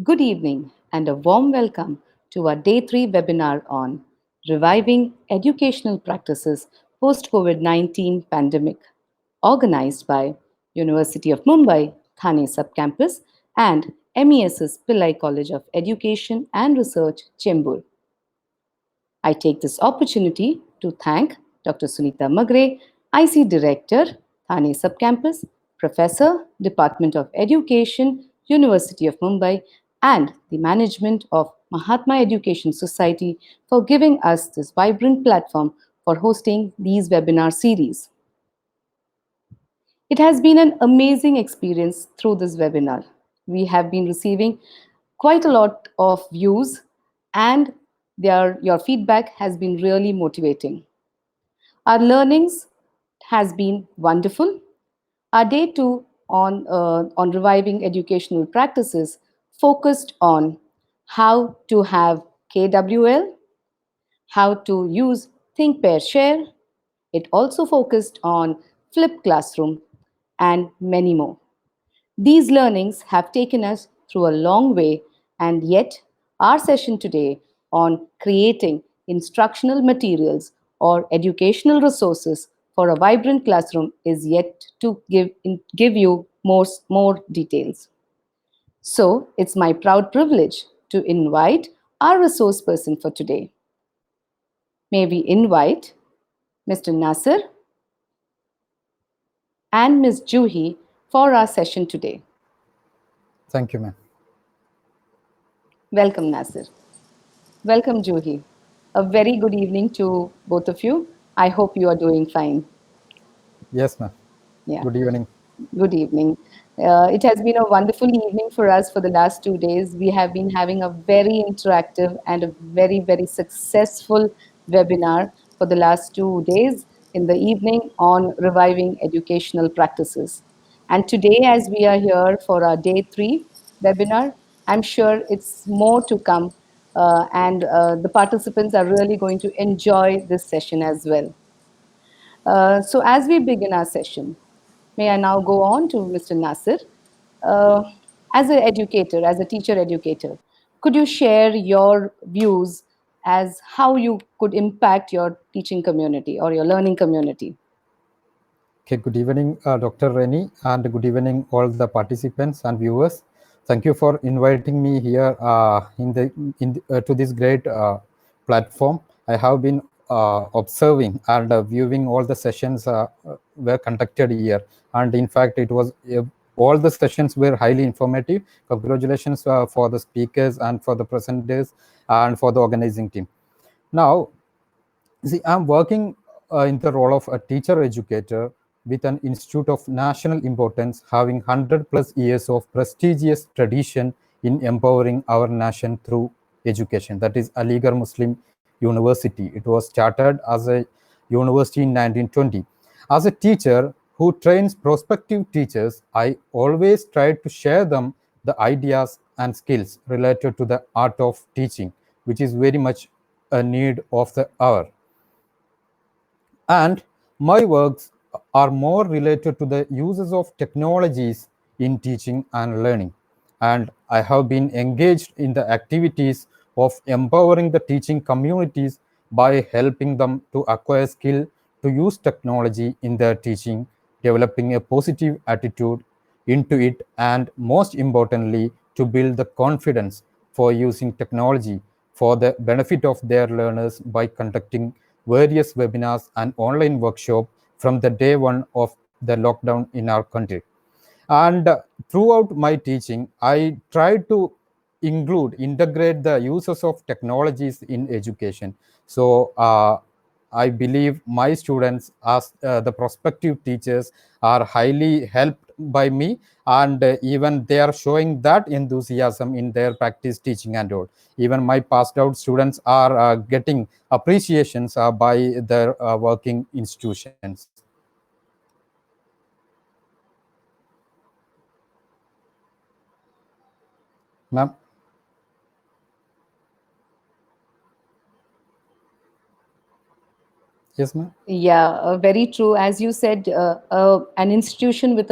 Good evening and a warm welcome to our Day 3 webinar on Reviving Educational Practices Post COVID-19 Pandemic, organized by University of Mumbai, Thane Subcampus and MES's Pillai College of Education and Research, Chembur. I take this opportunity to thank Dr. Sunita Magre, IC Director, Thane Subcampus, Professor, Department of Education, University of Mumbai, and the management of Mahatma Education Society for giving us this vibrant platform for hosting these webinar series. It has been an amazing experience through this webinar. We have been receiving quite a lot of views, and your feedback has been really motivating. Our learnings has been wonderful. Our day two on reviving educational practices focused on how to have KWL, how to use Think, Pair, Share. It also focused on flipped classroom and many more. These learnings have taken us through a long way, and yet our session today on creating instructional materials or educational resources for a vibrant classroom is yet to give you more details. So it's my proud privilege to invite our resource person for today. May we invite Mr. Nasser and Ms. Juhi for our session today. Thank you, ma'am. Welcome, Nasser. Welcome, Juhi. A very good evening to both of you. I hope you are doing fine. Yes, ma'am. Yeah, Good evening. good evening. It has been a wonderful evening for us for the last 2 days. We have been having a very interactive and a very successful webinar for the last 2 days in the evening on reviving educational practices. And today, as we are here for our day 3 webinar, I'm sure it's more to come. And the participants are really going to enjoy this session as well. So as we begin our session, may I now go on to Mr. Nasir. Uh, as an educator, as a teacher educator, could you share your views as how you could impact your teaching community or your learning community? Okay, good evening, Dr. Reni, and good evening, all the participants and viewers. Thank you for inviting me here to this great platform. I have been observing and viewing all the sessions were conducted here, and in fact, it was all the sessions were highly informative. Congratulations for the speakers and for the presenters and for the organizing team. Now, see, I'm working in the role of a teacher educator with an institute of national importance, having 100 plus years of prestigious tradition in empowering our nation through education. That is Aligarh Muslim University. It was started as a university in 1920. As a teacher who trains prospective teachers, I always try to share them the ideas and skills related to the art of teaching, which is very much a need of the hour. And my works are more related to the uses of technologies in teaching and learning. And I have been engaged in the activities of empowering the teaching communities by helping them to acquire skill to use technology in their teaching, developing a positive attitude into it, and most importantly, to build the confidence for using technology for the benefit of their learners by conducting various webinars and online workshop from the day one of the lockdown in our country. And throughout my teaching, I try to integrate the uses of technologies in education. So I believe my students, as the prospective teachers, are highly helped by me, and even they are showing that enthusiasm in their practice teaching and all. Even my passed out students are getting appreciations by their working institutions. Ma'am. Yes, ma'am. Yeah, very true. As you said, an institution with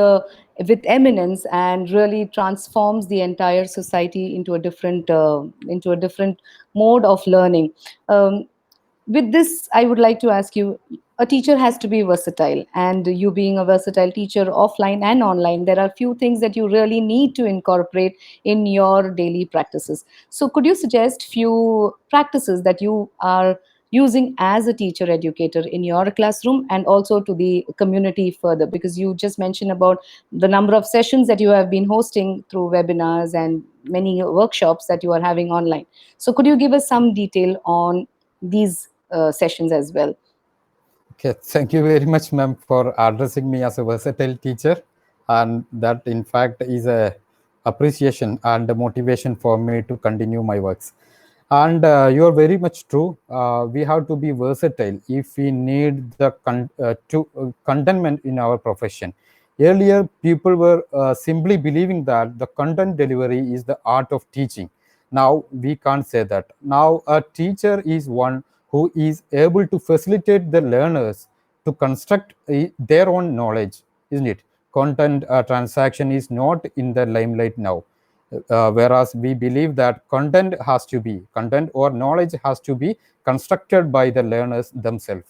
eminence and really transforms the entire society into a different mode of learning. Um, with this, I would like to ask you: a teacher has to be versatile, and you being a versatile teacher, offline and online, there are few things that you really need to incorporate in your daily practices. So, could you suggest few practices that you are using as a teacher educator in your classroom and also to the community further, because you just mentioned about the number of sessions that you have been hosting through webinars and many workshops that you are having online. So could you give us some detail on these sessions as well? Okay, thank you very much, ma'am, for addressing me as a versatile teacher, and that in fact is a appreciation and a motivation for me to continue my works. And you are very much true. We have to be versatile if we need the contentment in our profession. Earlier, people were simply believing that the content delivery is the art of teaching. Now we can't say that. Now a teacher is one who is able to facilitate the learners to construct their own knowledge, isn't it? Content transaction is not in the limelight now. Whereas we believe that content or knowledge has to be constructed by the learners themselves.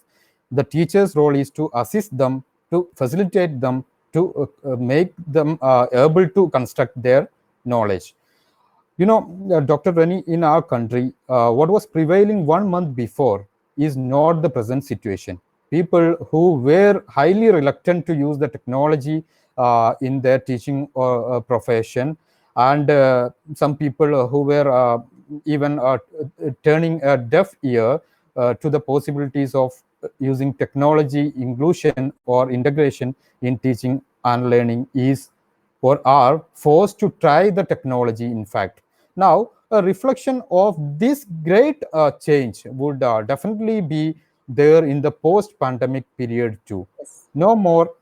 The teacher's role is to assist them, to facilitate them, to make them able to construct their knowledge. Dr. Rani, in our country, what was prevailing 1 month before is not the present situation. People who were highly reluctant to use the technology in their teaching profession, and some people who were even turning a deaf ear to the possibilities of using technology inclusion or integration in teaching and learning is or are forced to try the technology, in fact. Now, a reflection of this great change would definitely be there in the post pandemic period too. Yes. No more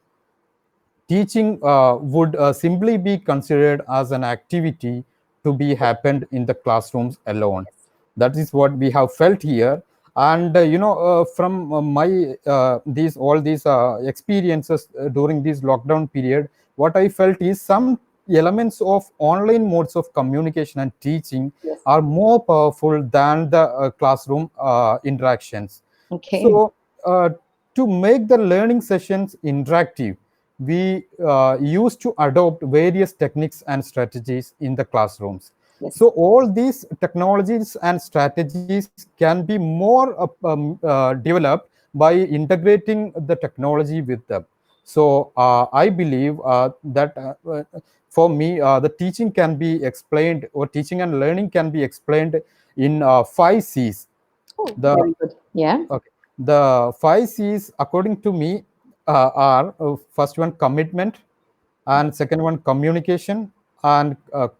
teaching would simply be considered as an activity to be happened in the classrooms alone. That is what we have felt here. And from my these all these experiences during this lockdown period, what I felt is some elements of online modes of communication and teaching Yes. are more powerful than the classroom interactions. Okay. So to make the learning sessions interactive, we used to adopt various techniques and strategies in the classrooms. Yes. So all these technologies and strategies can be more developed by integrating the technology with them. So I believe that for me, the teaching can be explained, or teaching and learning can be explained in 5 C's. Oh, The very good. Yeah. Okay. The 5 C's, according to me, are first one commitment, and second one communication, and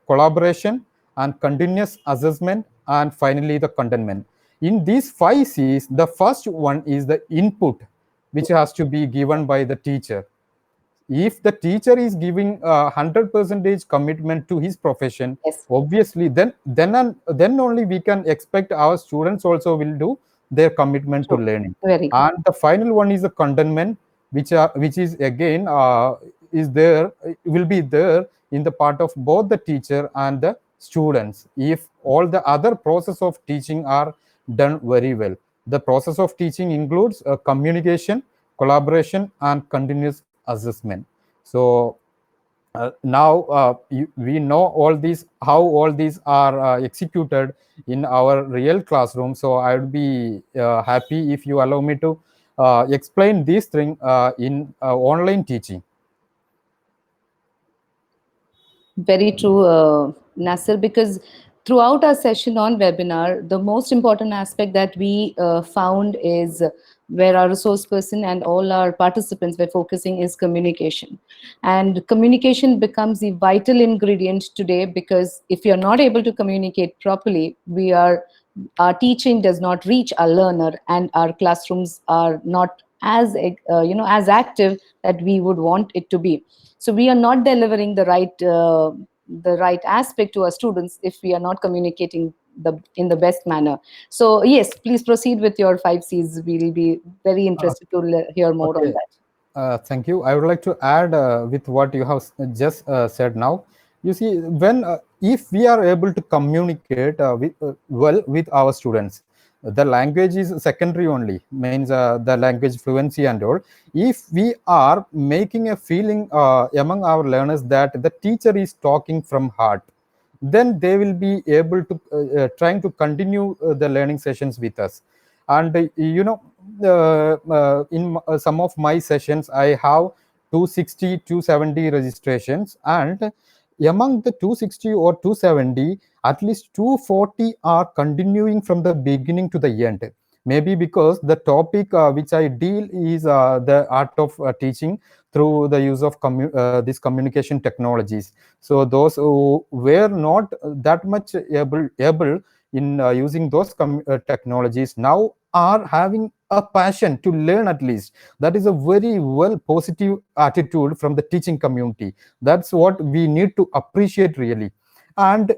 collaboration, and continuous assessment, and finally the contentment. In these 5 C's, the first one is the input, which has to be given by the teacher. If the teacher is giving 100 percentage commitment to his profession, Yes. obviously then only we can expect our students also will do their commitment to True. learning. Very good. And the final one is the contentment, which is again is there will be there in the part of both the teacher and the students, if all the other process of teaching are done very well. The process of teaching includes communication, collaboration, and continuous assessment. So now we know all these, how all these are executed in our real classroom. So I would be happy if you allow me to explain this thing in online teaching. Very true, Nasser, because throughout our session on webinar, the most important aspect that we found is where our resource person and all our participants were focusing is communication. And communication becomes the vital ingredient today, because if you're not able to communicate properly, our teaching does not reach our learner, and our classrooms are not as as active that we would want it to be. So we are not delivering the right aspect to our students if we are not communicating the best manner. So yes, please proceed with your 5 C's. We'll be very interested to hear more on Okay, that. thank you. I would like to add with what you have just said now. You see, when if we are able to communicate well with our students, the language is secondary only. Means the language fluency and all. If we are making a feeling among our learners that the teacher is talking from heart, then they will be able to trying to continue the learning sessions with us. And in some of my sessions I have 260 270 registrations, and among the 260 or 270, at least 240 are continuing from the beginning to the end. Maybe because the topic which I deal is the art of teaching through the use of these communication technologies. So those who were not that much able in using those technologies now are having a passion to learn. At least that is a very well positive attitude from the teaching community. That's what we need to appreciate really. And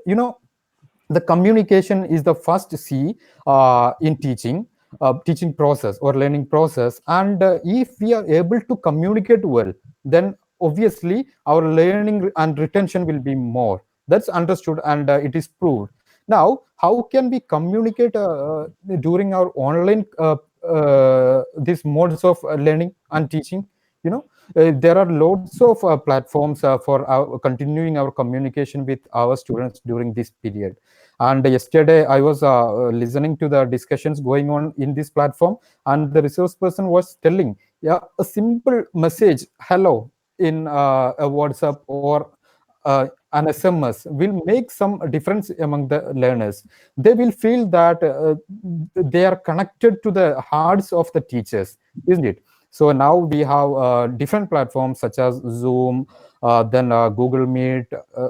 the communication is the first C in teaching process or learning process. And if we are able to communicate well, then obviously our learning and retention will be more. That's understood, and it is proved. Now, how can we communicate during our online these modes of learning and teaching? You know, there are lots of platforms for continuing our communication with our students during this period. And yesterday I was listening to the discussions going on in this platform, and the resource person was telling, yeah, a simple message hello in a WhatsApp or an SMS will make some difference among the learners. They will feel that they are connected to the hearts of the teachers, isn't it? So now we have different platforms such as Zoom, then Google Meet,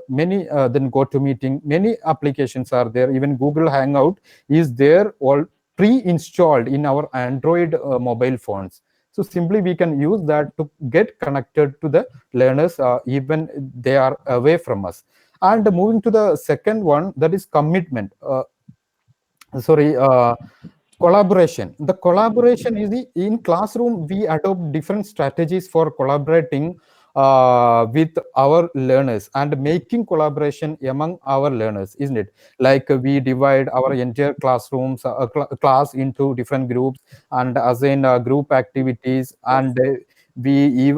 many then GoToMeeting. Many applications are there. Even Google Hangout is there, all pre-installed in our Android mobile phones. So simply we can use that to get connected to the learners even they are away from us. And moving to the second one, that is commitment. Sorry, collaboration. The collaboration is in classroom we adopt different strategies for collaborating with our learners and making collaboration among our learners, isn't it? Like we divide our entire classrooms class into different groups and assign group activities, and we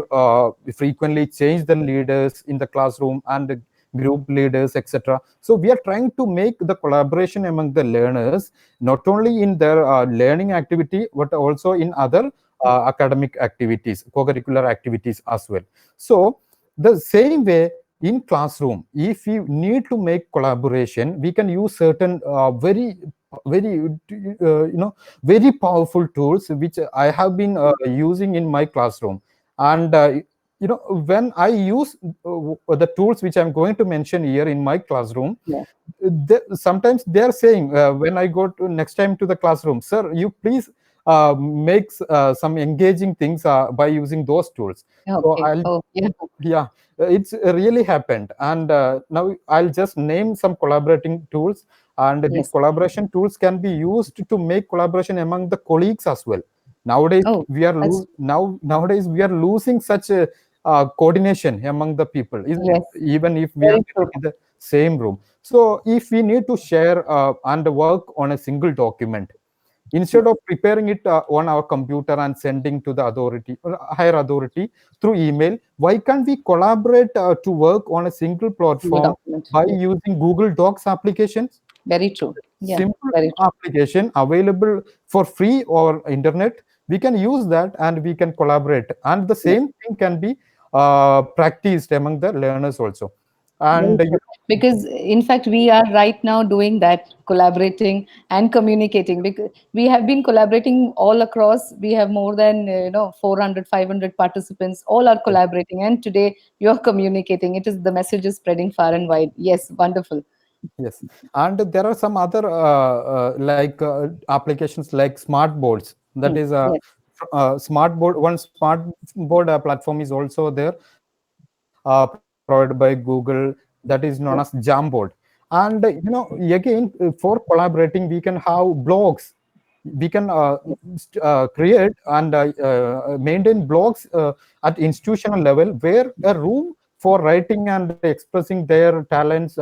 frequently change the leaders in the classroom and the group leaders, etc. So we are trying to make the collaboration among the learners not only in their learning activity but also in other academic activities, co-curricular activities as well. So the same way in classroom, if we need to make collaboration, we can use certain very powerful tools which I have been using in my classroom. And when I use the tools which I'm going to mention here in my classroom, Yeah. sometimes they are saying when I go to next time to the classroom, sir, you please make some engaging things by using those tools. So Okay. I'll Oh, yeah. yeah, it's really happened. And now I'll just name some collaborating tools, and these Yes. collaboration tools can be used to make collaboration among the colleagues as well. Nowadays Oh, that's nowadays we are losing such a coordination among the people, isn't it? yes. Even if we are Very sitting true. in the same room. So if we need to share and work on a single document, instead of preparing it on our computer and sending to the authority or higher authority through email, why can't we collaborate to work on a single Single platform document. by Yes. using Google Docs applications? Very true. Yeah. Simple Very true. application available for free or internet. We can use that and we can collaborate, and the Yes. same thing can be practiced among the learners also. And Very true. Because in fact, we are right now doing that, collaborating and communicating. Because we have been collaborating all across. We have more than 400, 500 participants. All are yes, collaborating, and today you are communicating. It is the message is spreading far and wide. Yes, wonderful. yes, and there are some other like applications like smart boards. That Hmm. is Yes. smart board. One smart board platform is also there, provided by Google. That is known as Yes. Jamboard. And again, for collaborating, we can have blogs. We can create and maintain blogs at institutional level, where a room for writing and expressing their talents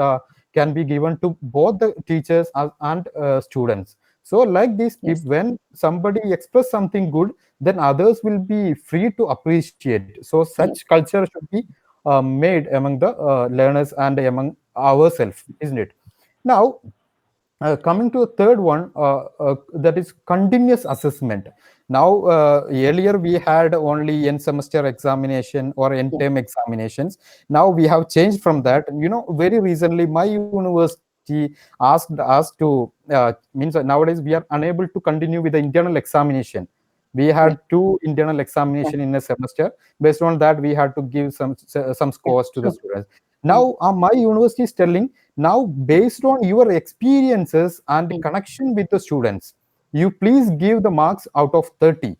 can be given to both the teachers and students. So like this, Yes. when somebody express something good, then others will be free to appreciate. So such Yes. culture should be made among the learners and among ourselves, isn't it? Now, coming to a third one, that is continuous assessment. Now, earlier we had only end semester examination or end Yes. term examinations. Now we have changed from that. Very recently, my university asked us to, means that nowadays we are unable to continue with the internal examination. We Yes. had two internal Yeah. examination in a semester. Based on that, we had to give some Yeah. scores to the True. students. Mm. Now, my university is telling, now based on your experiences and Mm. connection with the students, you please give the marks out of 30.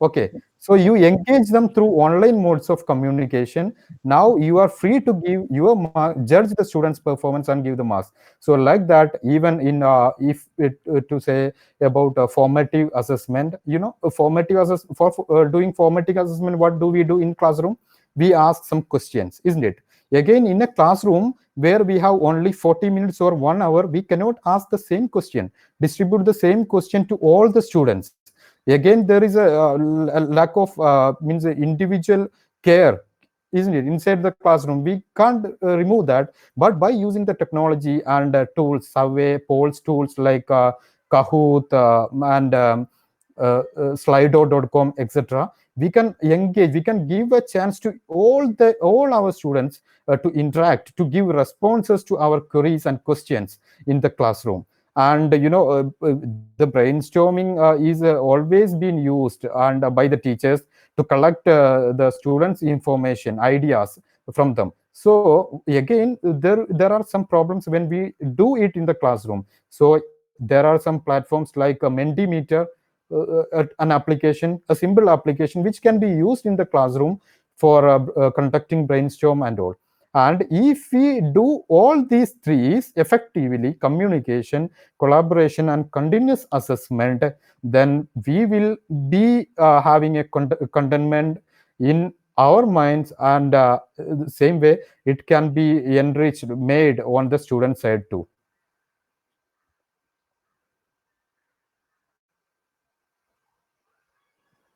Okay, so you engage them through online modes of communication. Now you are free to give your mark, judge the students performance and give the marks. So like that, even in if it, to say about a formative assessment, a formative for doing formative assessment, what do we do in classroom? We ask some questions, isn't it? Again, in a classroom where we have only 40 minutes or 1 hour, we cannot ask the same question, distribute the same question to all the students. Again, there is a lack of means individual care, isn't it, inside the classroom? We can't remove that, but by using the technology and tools, survey, polls tools like Kahoot and Slido.com, etc., we can engage, we can give a chance to all our students to interact, to give responses to our queries and questions in the classroom. And the brainstorming is always been used and by the teachers to collect the students information, ideas from them. So again, there are some problems when we do it in the classroom. So there are some platforms like a Mentimeter, an application, a simple application which can be used in the classroom for conducting brainstorm and all. And if we do all these three effectively, communication, collaboration, and continuous assessment, then we will be having a contentment in our minds, and the same way it can be enriched, made on the student side too.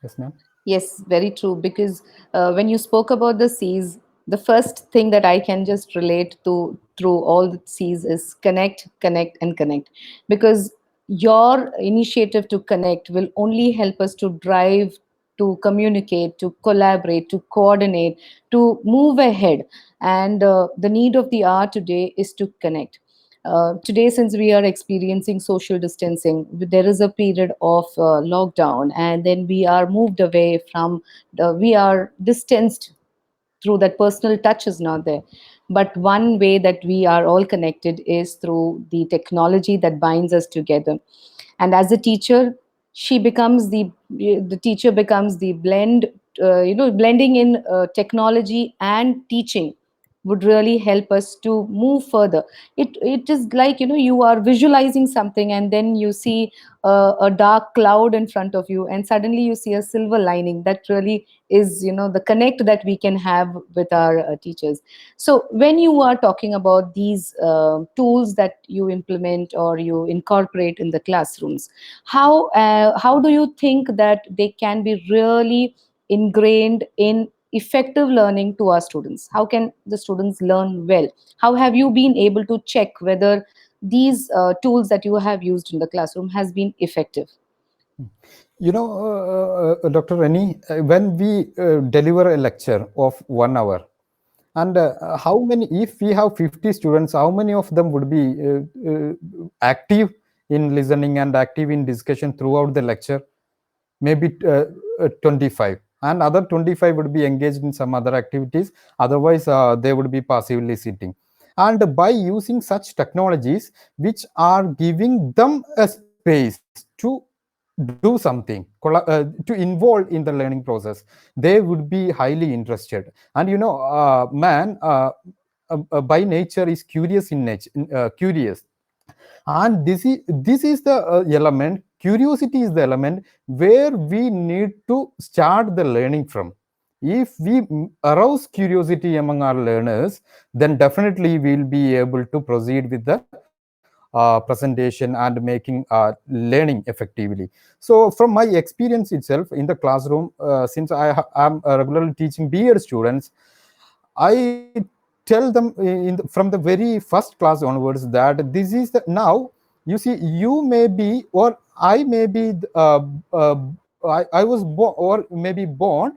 Yes, ma'am. Yes, very true. Because when you spoke about the C's, the first thing that I can just relate to through all the C's is connect, connect, and connect. Because your initiative to connect will only help us to drive, to communicate, to collaborate, to coordinate, to move ahead. And the need of the hour today is to connect. Today, since we are experiencing social distancing, there is a period of lockdown, and then we are moved away from, we are distanced through that personal touch is not there. But one way that we are all connected is through the technology that binds us together. And as a teacher, she becomes the teacher becomes the blend, blending in technology and teaching would really help us to move further. It is like, you are visualizing something, and then you see a dark cloud in front of you, and suddenly you see a silver lining. That really is, the connect that we can have with our teachers. So when you are talking about these tools that you implement or you incorporate in the classrooms, how do you think that they can be really ingrained in effective learning to our students? How can the students learn well? How have you been able to check whether these tools that you have used in the classroom has been effective? Dr. Reni, when we deliver a lecture of 1 hour, and how many, if we have 50 students, how many of them would be active in listening and active in discussion throughout the lecture? Maybe 25, and other 25 would be engaged in some other activities. Otherwise, they would be passively sitting. And by using such technologies which are giving them a space to do something, to involve in the learning process, they would be highly interested. And man, by nature is curious in nature, curious. And this is the element, curiosity is the element where we need to start the learning from. If we arouse curiosity among our learners, then definitely we'll be able to proceed with the presentation and making learning effectively. So from my experience itself in the classroom, since am regularly teaching B.Ed students, I tell them from the very first class onwards that this is the now. You see, you may be, or I may be, uh, I was born, or maybe born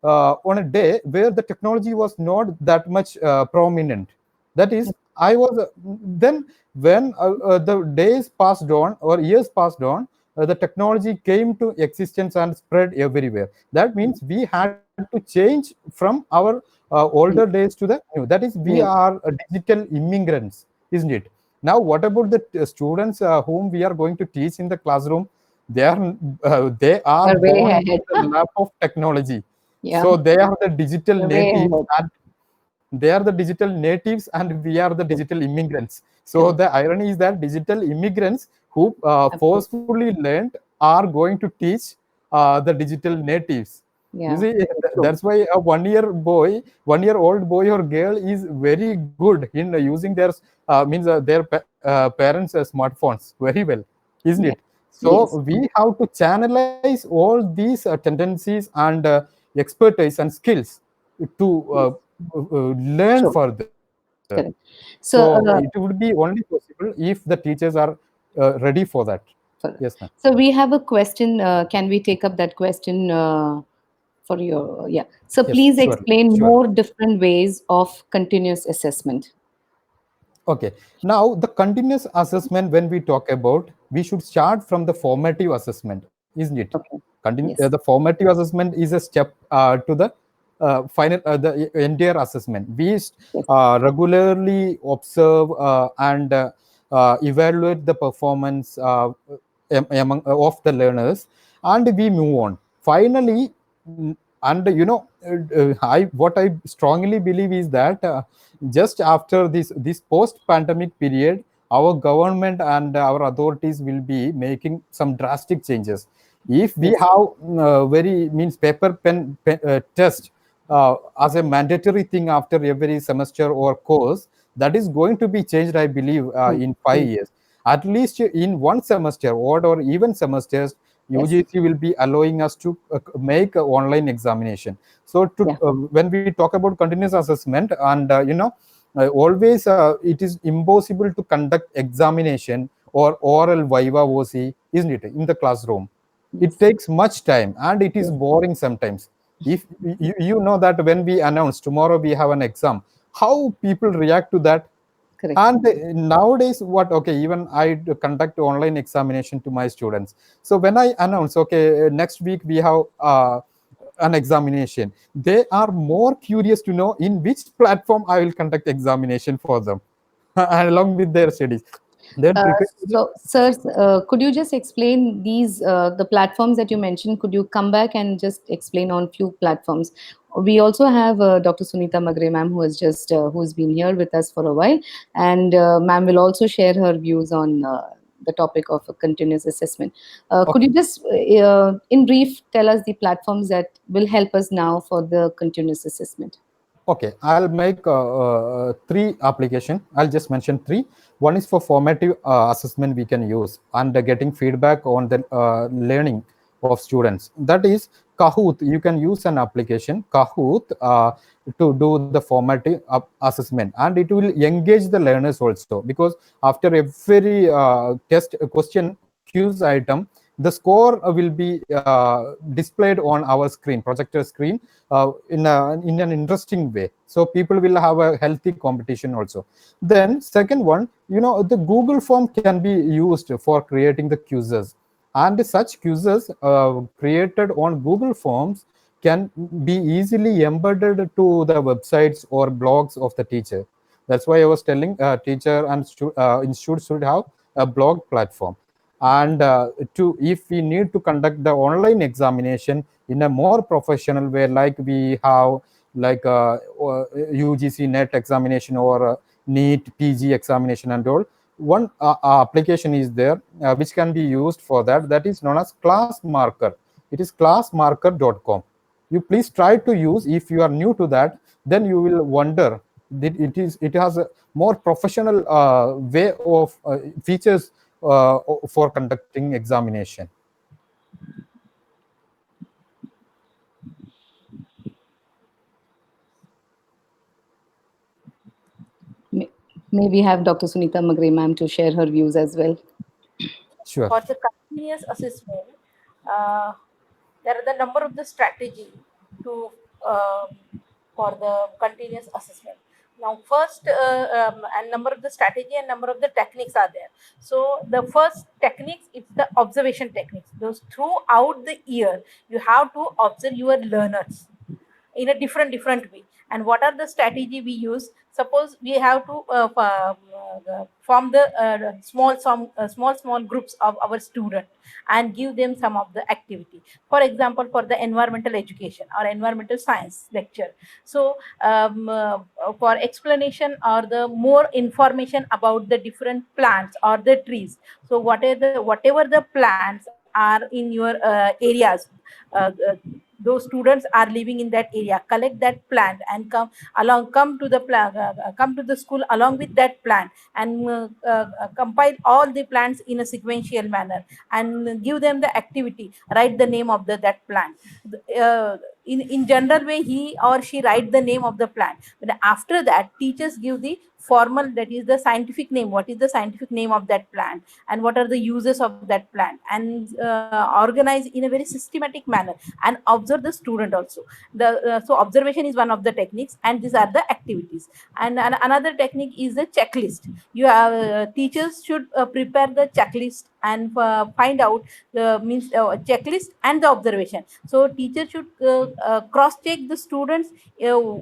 on a day where the technology was not that much prominent. That is, I was then when the days passed on or years passed on, the technology came to existence and spread everywhere. That means we had to change from our older Mm. days to the new. That is, we New. are digital immigrants, isn't it? Now, what about the students whom we are going to teach in the classroom? They are We're way born ahead. into the lap of technology. Yeah, So they are the digital we're way natives, ahead. and they are the digital natives, and we are the Yes, digital immigrants. So correct. the irony is that digital immigrants who Absolutely. forcefully learned are going to teach the digital natives. You Yeah, see, true. that's why a 1 year old boy or girl is very good in using their means their parents' smartphones very well, isn't it? Yeah. So Yes. we have to channelize all these tendencies and expertise and skills to Yes. learn True. further. Correct. So it So, would be only possible if the teachers are ready for that. for- Yes, ma'am. so we have a question. Can we take up that question for your? Yeah. So Yes, please surely, explain surely. more different ways of continuous assessment. Okay. Now, the continuous assessment, when we talk about, we should start from the formative assessment, isn't it? Okay. The Yes. formative assessment is a step to the final, the entire assessment. We Yes. regularly observe and evaluate the performance among of the learners, and we move on. Finally, and I what I strongly believe is that just after this post pandemic period, our government and our authorities will be making some drastic changes. If we Yes. have very means paper pen test as a mandatory thing after every semester or course, that is going to be changed, I believe, Mm. in 5 years. At least in one semester, odd or even semesters, Yes. UGC will be allowing us to make a online examination. So Yeah. when we talk about continuous assessment, and always it is impossible to conduct examination or oral viva voce, isn't it, in the classroom? It Yes. takes much time and it is Yes. boring sometimes. If you know that when we announce tomorrow we have an exam, how people react to that. Correct. And nowadays, what, okay, even I conduct online examination to my students. So when I announce, okay, next week we have an examination, they are more curious to know in which platform I will conduct examination for them along with their studies. They're Uh, prepared. so, sir, could you just explain these the platforms that you mentioned? Could you come back and just explain on few platforms? We also have Dr. Sunita Magre, ma'am, who has just who's been here with us for a while, and ma'am will also share her views on the topic of continuous assessment. Could you Okay. just, in brief, tell us the platforms that will help us now for the continuous assessment? Okay, I'll make three application. I'll just mention three. One is for formative assessment we can use and getting feedback on the learning of students. That is Kahoot. You can use an application Kahoot to do the formative assessment, and it will engage the learners also, because after every test question quiz item, the score will be displayed on our screen, projector screen, in an interesting way. So people will have a healthy competition also. Then second one, the Google form can be used for creating the quizzes, and such quizzes created on Google forms can be easily embedded to the websites or blogs of the teacher. That's why I was telling teacher and institute should have a blog platform. And to if we need to conduct the online examination in a more professional way, like we have like UGC net examination or NEET PG examination and all. One application is there which can be used for that. That is known as Class Marker. It is classmarker.com. You please try to use. If you are new to that, then you will wonder that it has a more professional way of features for conducting examination. May, may we have Dr. Sunita Magre ma'am to share her views as well? Sure. For the continuous assessment, uh, there are the number of the strategy to for the continuous assessment. Now, first, and number of the strategy and number of the techniques are there. So, the first techniques is the observation techniques. Those throughout the year, you have to observe your learners in a different way. And what are the strategy we use? Suppose we have to form the small groups of our student and give them some of the activity. For example, for the environmental education or environmental science lecture, so for explanation or the more information about the different plants or the trees, so whatever the plants are in your areas, uh, uh, those students are living in that area, collect that plant and come to the school along with that plant, and compile all the plants in a sequential manner and give them the activity, write the name of that plant. uh, in general way, he or she write the name of the plant, but after that teachers give the formal, that is the scientific name, what is the scientific name of that plant and what are the uses of that plant, and organize in a very systematic manner and observe the student also. So observation is one of the techniques, and these are the activities. And another technique is the checklist. You have teachers should prepare the checklist and find out the means checklist and the observation. So teacher should cross check the students,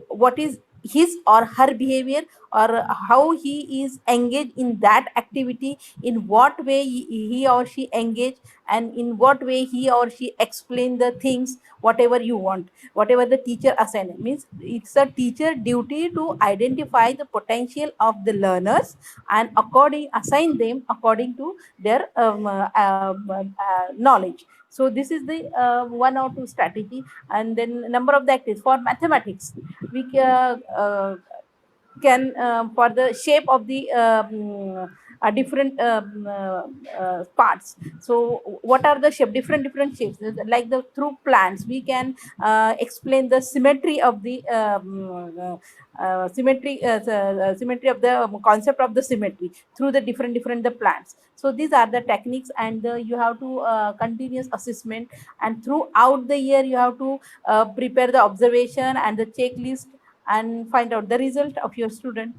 what is his or her behavior, or how he is engaged in that activity, in what way he or she engage, and in what way he or she explain the things, whatever you want, whatever the teacher assign. Means it's a teacher duty to identify the potential of the learners and according assign them according to their knowledge. So this is the one or two strategy. And then number of the activities for mathematics, we can for the shape of the different parts. So what are the shape, different shapes, like the through plants we can explain the symmetry of the symmetry of the concept of the symmetry through the different the plants. So these are the techniques, and you have to continuous assessment, and throughout the year you have to prepare the observation and the checklist and find out the result of your student.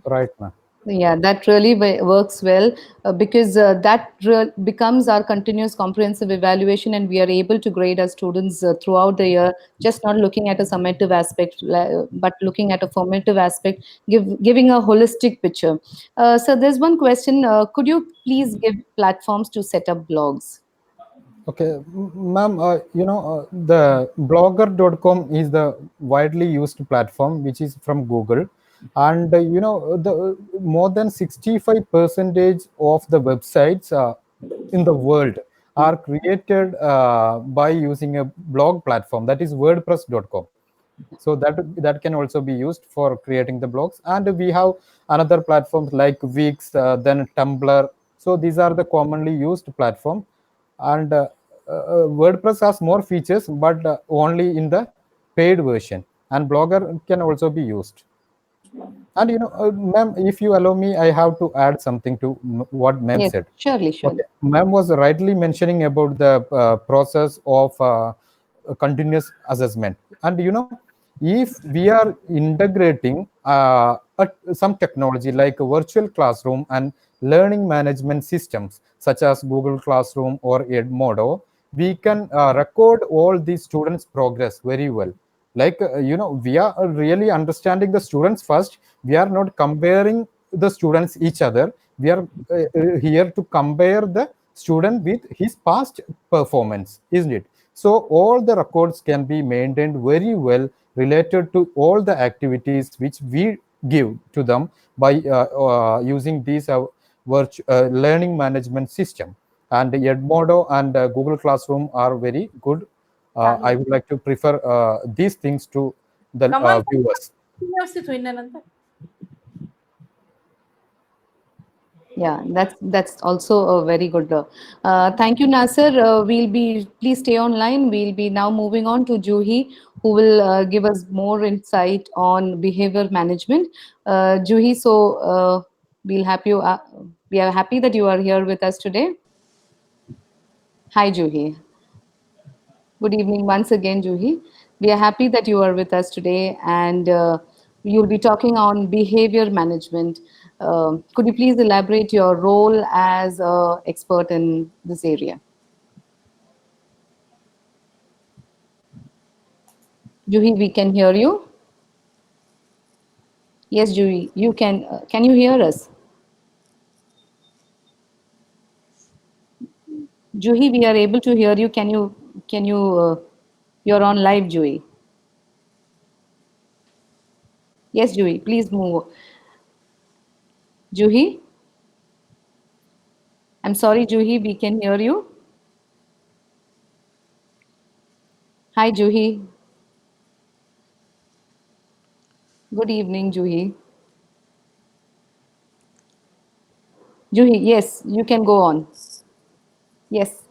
Right, ma'am. Yeah, that really works well because that becomes our continuous comprehensive evaluation, and we are able to grade our students throughout the year, just not looking at a summative aspect, but looking at a formative aspect, giving a holistic picture. So, there's one question: could you please give platforms to set up blogs? Okay, ma'am, the blogger.com is the widely used platform which is from Google. And, the more than 65 percentage of the websites in the world are created by using a blog platform, that is WordPress.com. So that can also be used for creating the blogs. And we have another platforms like Wix, then Tumblr. So these are the commonly used platform. And WordPress has more features, but only in the paid version, and Blogger can also be used. And ma'am, if you allow me, I have to add something to what ma'am Yes, said. surely, Okay, surely. ma'am was rightly mentioning about the process of continuous assessment. And if we are integrating some technology like a virtual classroom and learning management systems such as Google Classroom or Edmodo, we can record all the students' progress very well. Like we are really understanding the students first. We are not comparing the students each other. We are here to compare the student with his past performance, isn't it? So all the records can be maintained very well related to all the activities which we give to them by using these learning management system. And Edmodo and Google Classroom are very good. I would like to prefer these things to the कमाल viewers. व्यवस्थित होईल ना नंतर. Yeah, that's also a very good. Thank you, Nasser. We'll be please stay online. We'll be now moving on to Juhi, who will give us more insight on behavior management. Juhi, so we'll have you. We are happy that you are here with us today. Hi, Juhi. Good evening once again, Juhi. We are happy that you are with us today, and you'll be talking on behavior management. Could you please elaborate your role as an expert in this area? Juhi, we can hear you. Yes, Juhi, you can. Can you hear us? Juhi, we are able to hear you. Can you? You're on live, Juhi. Yes, Juhi, please move. Juhi, I'm sorry, Juhi, we can hear you. Hi, Juhi. Good evening, Juhi. Juhi, yes, you can go on. Yes,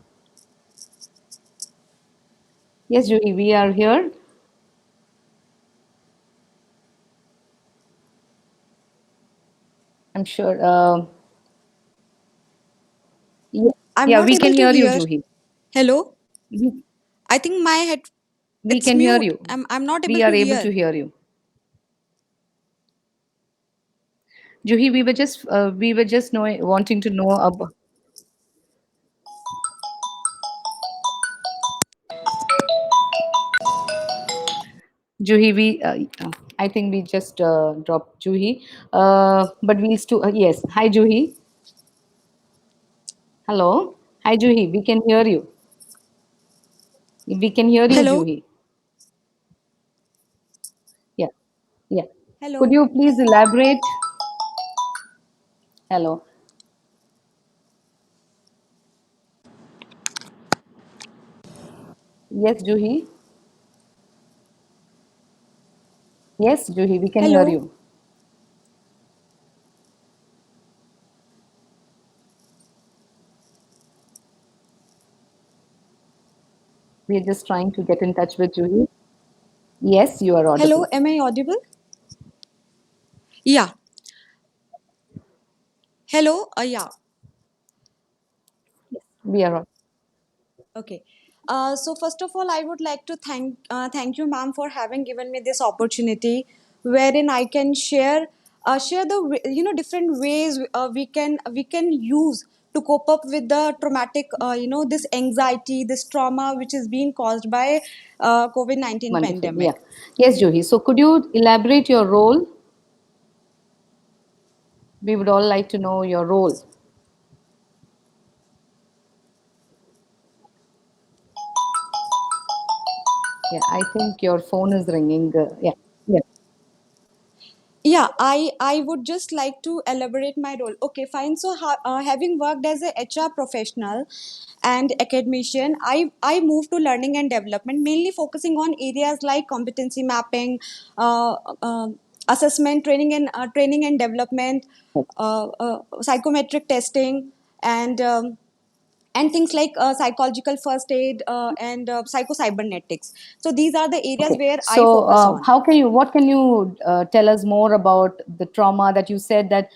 yes, Juhi, we are here. I'm sure. I'm Yeah, not we able can to hear you, hear. Juhi. Hello? We, I think my head we it's can hear mute. you. I'm not able We to are able to hear. hear you. Juhi, we were just wanting to know about. Juhi, I think we just dropped Juhi. But we'll still, yes. Hi, Juhi. Hello. Hi, Juhi. We can hear you. We can hear you, Hello? Juhi. Yeah, yeah. Could Hello? you please elaborate? Hello. Yes, Juhi. Yes, Juhi, we can hear Hello? you. We are just trying to get in touch with Juhi. Yes, you are Hello? audible. Am I audible? Yeah. Hello? Yeah. We are. Okay. So first of all, I would like to thank you, ma'am, for having given me this opportunity, wherein I can share the different ways we can use to cope up with the traumatic this anxiety, this trauma which is being caused by COVID-19 Wonderful. Yeah. pandemic. Yes, Juhi. So could you elaborate your role? We would all like to know your role. Yeah, I think your phone is ringing. Yeah. Yeah. Yeah, I would just like to elaborate my role. Okay, fine. So having worked as a HR professional and academician, I moved to learning and development, mainly focusing on areas like competency mapping, uh, uh, assessment, training and development, psychometric testing, and things like psychological first aid and psycho cybernetics. So these are the areas Okay. where I So, focus on. what can you tell us more about the trauma that you said that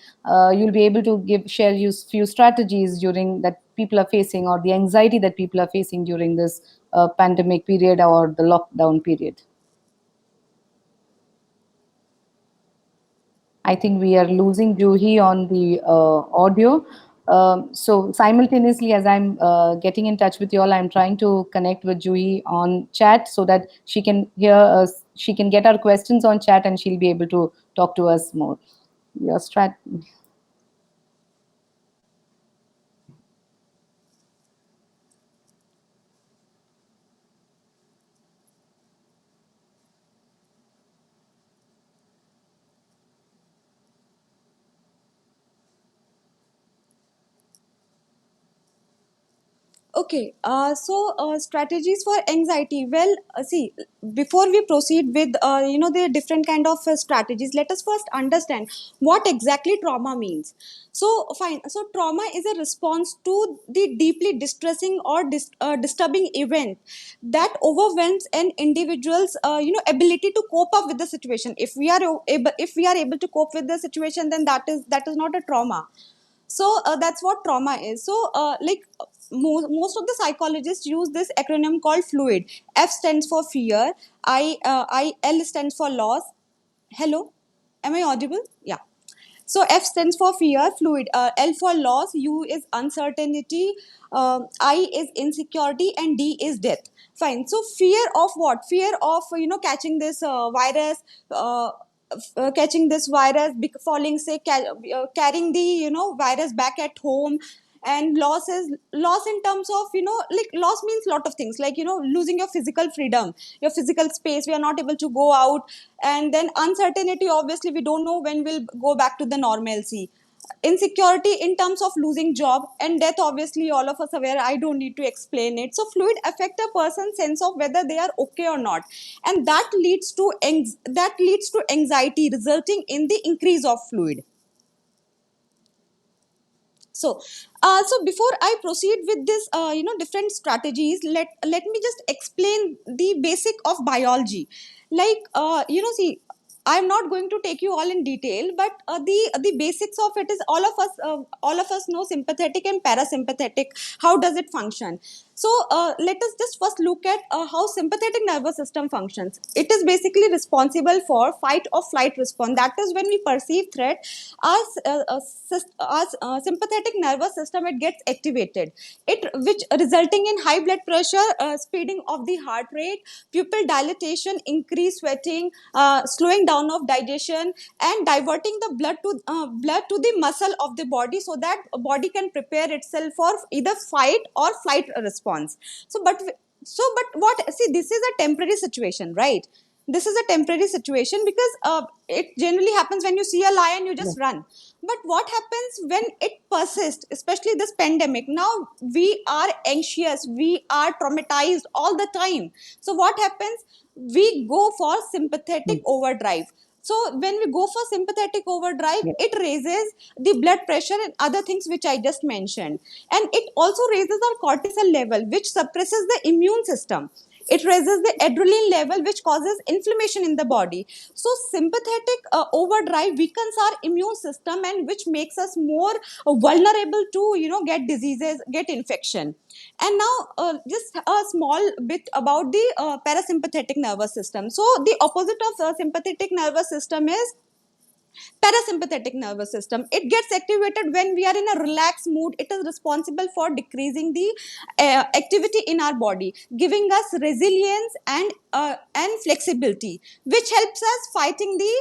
you'll be able to share you few strategies during that people are facing, or the anxiety that people are facing during this pandemic period or the lockdown period? I think we are losing Juhi on the audio. So simultaneously, as I'm getting in touch with you all, I'm trying to connect with Juhi on chat so that she can hear us. She can get our questions on chat, and she'll be able to talk to us more. Your strat. Okay, so strategies for anxiety. Well, see, before we proceed with the different kind of strategies, let us first understand what exactly trauma means. So fine. So trauma is a response to the deeply distressing or disturbing event that overwhelms an individual's ability to cope up with the situation. If we are able to cope with the situation, then that is not a trauma. So that's what trauma is. So most of the psychologists use this acronym called fluid. F stands for fear, I L stands for loss. Hello, am I audible? Yeah. So F stands for fear, fluid. L for loss, U is uncertainty, I is insecurity, and D is death. Fine. So fear of what? Fear of catching this virus, catching this virus, falling sick, carrying the virus back at home. And loss in terms of like loss means lot of things, like losing your physical freedom, your physical space. We are not able to go out. And then uncertainty, obviously we don't know when we'll go back to the normalcy. Insecurity in terms of losing job. And death, obviously all of us aware, I don't need to explain it. So fluid affect a person's sense of whether they are okay or not, and that leads to anxiety, resulting in the increase of fluid. So before I proceed with this, different strategies, let me just explain the basic of biology. Like, see, I'm not going to take you all in detail, but the basics of it is all of us know sympathetic and parasympathetic. How does it function? So let us just first look at how sympathetic nervous system functions. It is basically responsible for fight or flight response. That is when we perceive threat, our sympathetic nervous system, it gets activated. It which resulting in high blood pressure, speeding of the heart rate, pupil dilatation, increased sweating, slowing down of digestion, and diverting the blood to the muscle of the body, so that body can prepare itself for either fight or flight response. So but what, see, this is a temporary situation, right? This is a temporary situation because it generally happens when you see a lion, you just run. But what happens when it persists, especially this pandemic? Now we are anxious, we are traumatized all the time. So what happens? We go for sympathetic Mm. overdrive. So when we go for sympathetic overdrive, Yeah. it raises the blood pressure and other things which I just mentioned. And it also raises our cortisol level, which suppresses the immune system. It raises the adrenaline level, which causes inflammation in the body. So sympathetic overdrive weakens our immune system, and which makes us more vulnerable to get diseases, get infection. And now just a small bit about the parasympathetic nervous system. So the opposite of sympathetic nervous system is parasympathetic nervous system. It gets activated when we are in a relaxed mood. It is responsible for decreasing the activity in our body, giving us resilience and flexibility, which helps us fighting the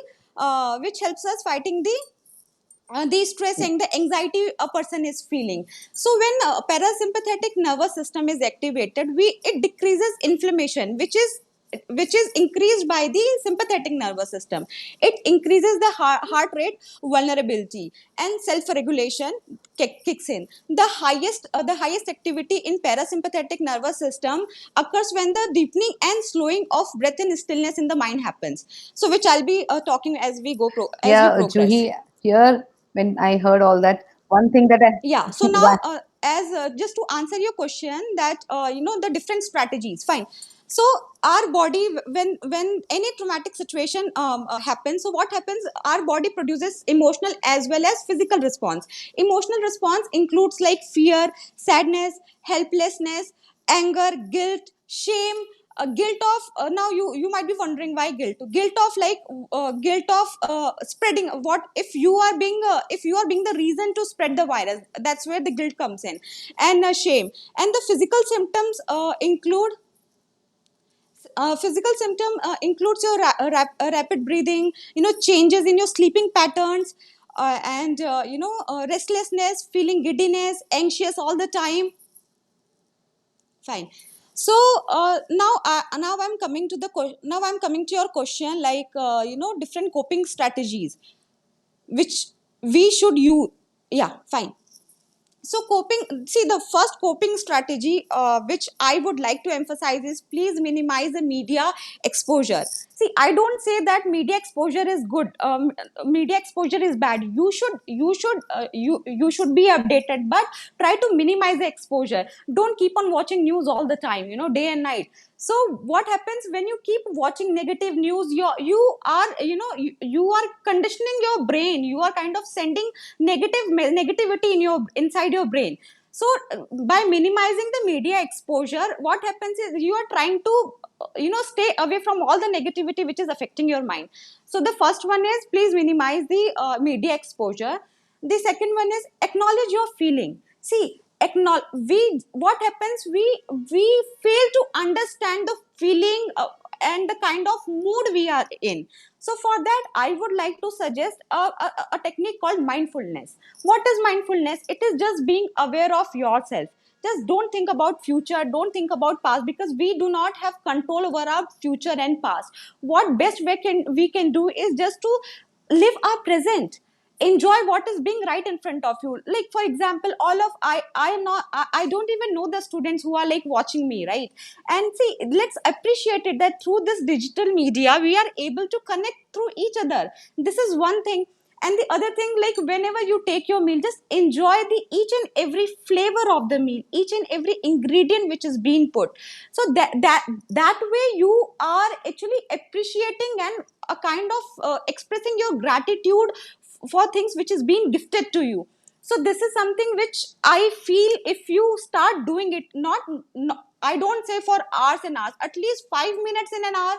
stress Yeah. and the anxiety a person is feeling. So when parasympathetic nervous system is activated, we it decreases inflammation, which is increased by the sympathetic nervous system. It increases the heart rate, vulnerability, and self regulation kicks in. The highest activity in parasympathetic nervous system occurs when the deepening and slowing of breath and stillness in the mind happens. So which I'll be talking as we Yeah, progress. Juhi, here, when I heard all that, one thing that Yeah, so I, now as just to answer your question, that the different strategies, fine. So our body, when any traumatic situation happens, so what happens? Our body produces emotional as well as physical response. Emotional response includes like fear, sadness, helplessness, anger, guilt, shame. Guilt of now you might be wondering why guilt of spreading. What if you are being the reason to spread the virus? That's where the guilt comes in. And shame. And the physical symptom includes your rapid breathing, changes in your sleeping patterns, and restlessness, feeling giddiness, anxious all the time. Fine. So now I'm coming to your question, like different coping strategies which we should use. Yeah, fine. So coping, see, the first coping strategy which I would like to emphasize is please minimize the media exposure. See, I don't say that media exposure is good, media exposure is bad. You should be updated, but try to minimize the exposure. Don't keep on watching news all the time, day and night. So what happens when you keep watching negative news? You are conditioning your brain. You are kind of sending negativity in your inside your brain. So by minimizing the media exposure, what happens is you are trying to stay away from all the negativity which is affecting your mind. So the first one is please minimize the media exposure. The second one is acknowledge your feeling. See, acknowledge, what happens, we fail to understand the feeling and the kind of mood we are in. So for that, I would like to suggest a technique called mindfulness. What is mindfulness? It is just being aware of yourself. Just don't think about future, don't think about past, because we do not have control over our future and past. What best we can do is just to live our present, enjoy what is being right in front of you. Like for example, all of I don't even know the students who are like watching me, right? And see, let's appreciate it that through this digital media we are able to connect through each other. This is one thing. And the other thing, like whenever you take your meal, just enjoy the each and every flavor of the meal, each and every ingredient which is being put. So that way you are actually appreciating and a kind of expressing your gratitude for things which is being gifted to you. So this is something which I feel if you start doing it, not no, I don't say for hours and hours, at least 5 minutes in an hour,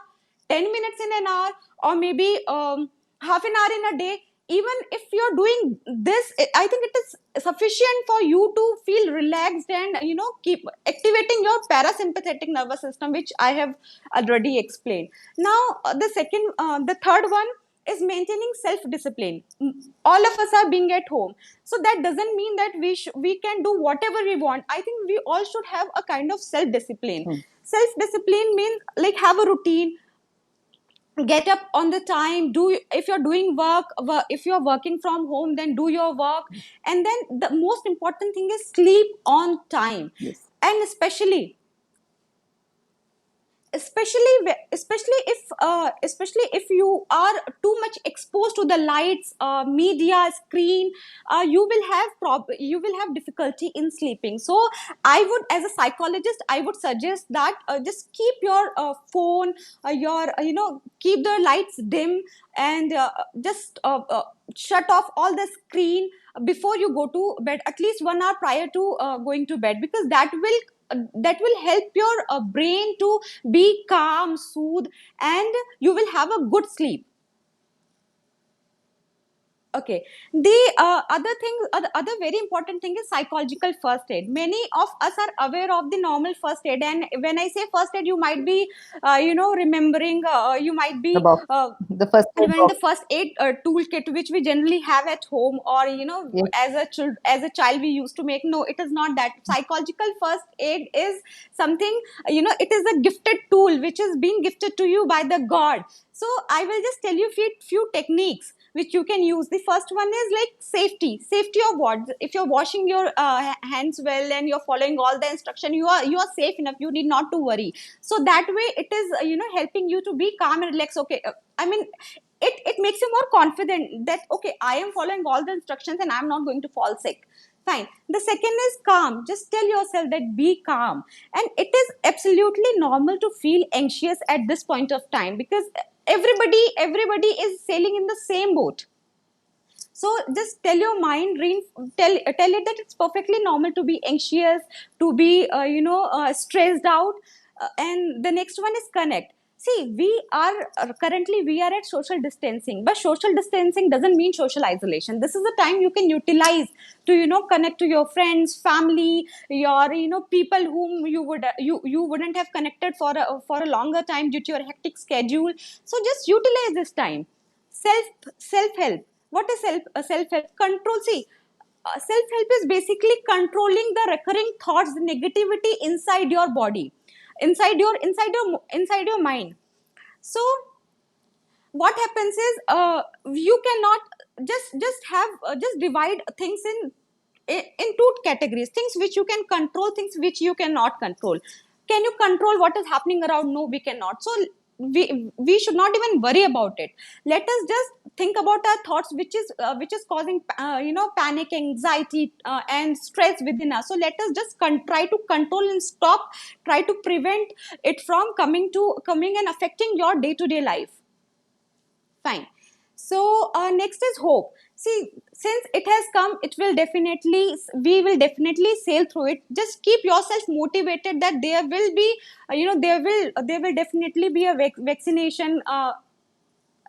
10 minutes in an hour, or maybe half an hour in a day. Even if you're doing this, I think it is sufficient for you to feel relaxed and keep activating your parasympathetic nervous system, which I have already explained. Now the third one is maintaining self discipline. All of us are being at home, so that doesn't mean that we can do whatever we want. I think we all should have a kind of self discipline. Hmm. Self discipline means like have a routine, get up on the time, do, if you're doing if you're working from home, then do your work. And then the most important thing is sleep on time. Yes. And especially if you are too much exposed to the lights, media, screen, you will have difficulty in sleeping. So I would, as a psychologist, I would suggest that just keep your phone, your keep the lights dim, and just shut off all the screen before you go to bed, at least 1 hour prior to going to bed, because that will help your brain to be calm, soothe, and you will have a good sleep. Okay. The other very important thing is psychological first aid. Many of us are aware of the normal first aid, and when I say first aid, you might be, remembering, you might be About the first aid even box. the first aid toolkit which we generally have at home, or Yes. as a child we used to make. No, it is not that. Psychological first aid is something, it is a gifted tool which is being gifted to you by the god. So I will just tell you few techniques which you can use. The first one is like safety of what, if you're washing your hands well and you're following all the instruction, you are safe enough, you need not to worry. So that way it is helping you to be calm and relaxed. Okay, I mean, it makes you more confident that okay, I am following all the instructions and I'm not going to fall sick. Fine. The second is calm. Just tell yourself that be calm. And it is absolutely normal to feel anxious at this point of time, because everybody is sailing in the same boat. So just tell your mind, tell it that it's perfectly normal to be anxious, to be stressed out. And the next one is connect. See, we are at social distancing, but social distancing doesn't mean social isolation. This is the time you can utilize to connect to your friends, family, your people whom you wouldn't have connected for a longer time due to your hectic schedule. So just utilize this time. Self help. What is self help? Control. See, self help is basically controlling the recurring thoughts, the negativity inside your body, inside your mind. So what happens is, you cannot just divide things in in two categories: things which you can control, things which you cannot control. Can you control what is happening around? No, we cannot. So we should not even worry about it. Let us just think about our thoughts, which is causing panic, anxiety, and stress within us. So let us just try to control and stop, try to prevent it from coming and affecting your day to day life. Fine. So next is hope. See, since it has come, it will definitely, we will definitely sail through it. Just keep yourself motivated that there will be, there will definitely be a vaccination.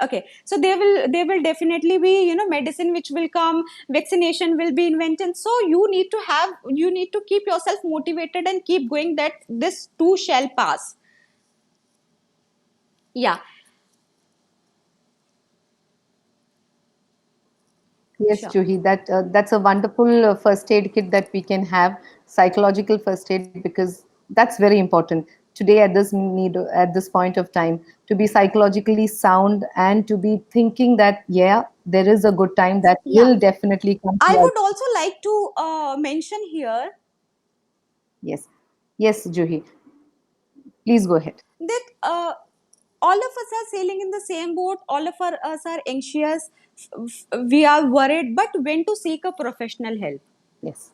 Okay, so there will definitely be, medicine which will come, vaccination will be invented. So you need to keep yourself motivated and keep going, that this too shall pass. Yeah. Yes, Sure. Juhi, that's a wonderful first aid kit that we can have, psychological first aid, because that's very important today at this point of time, to be psychologically sound and to be thinking that yeah, there is a good time that Yeah, will definitely come I to us. would also like to mention here Yes, yes, Juhi, please go ahead. that all of us are sailing in the same boat. All of us are anxious. We are worried, but when to seek a professional help? Yes.